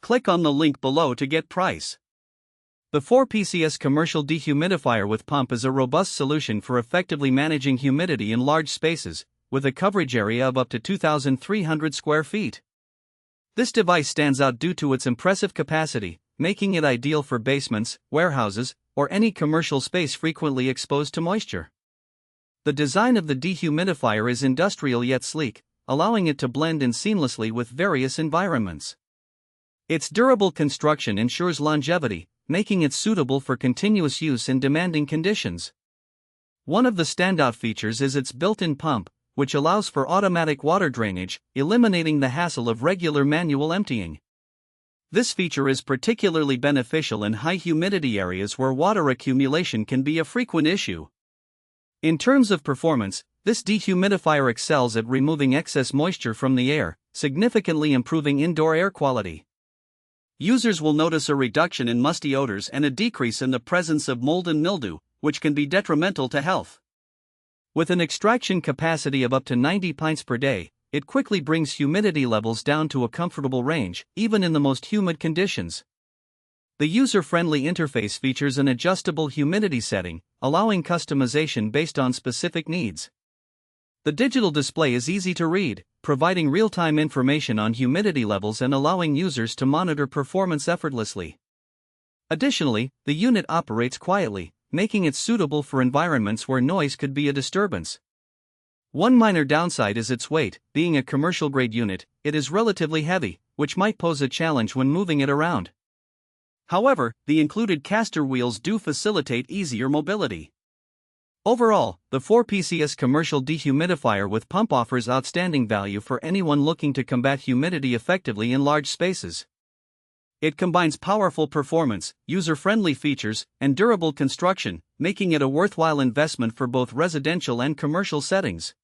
Click on the link below to get price. The 4PCS Commercial Dehumidifier with Pump is a robust solution for effectively managing humidity in large spaces, with a coverage area of up to 2,300 square feet. This device stands out due to its impressive capacity, making it ideal for basements, warehouses, or any commercial space frequently exposed to moisture. The design of the dehumidifier is industrial yet sleek, allowing it to blend in seamlessly with various environments. Its durable construction ensures longevity, making it suitable for continuous use in demanding conditions. One of the standout features is its built-in pump, which allows for automatic water drainage, eliminating the hassle of regular manual emptying. This feature is particularly beneficial in high-humidity areas where water accumulation can be a frequent issue. In terms of performance, this dehumidifier excels at removing excess moisture from the air, significantly improving indoor air quality. Users will notice a reduction in musty odors and a decrease in the presence of mold and mildew, which can be detrimental to health. With an extraction capacity of up to 90 pints per day, it quickly brings humidity levels down to a comfortable range, even in the most humid conditions. The user-friendly interface features an adjustable humidity setting, allowing customization based on specific needs. The digital display is easy to read, providing real-time information on humidity levels and allowing users to monitor performance effortlessly. Additionally, the unit operates quietly, making it suitable for environments where noise could be a disturbance. One minor downside is its weight. Being a commercial-grade unit, it is relatively heavy, which might pose a challenge when moving it around. However, the included caster wheels do facilitate easier mobility. Overall, the 4PCS Commercial Dehumidifier with Pump offers outstanding value for anyone looking to combat humidity effectively in large spaces. It combines powerful performance, user-friendly features, and durable construction, making it a worthwhile investment for both residential and commercial settings.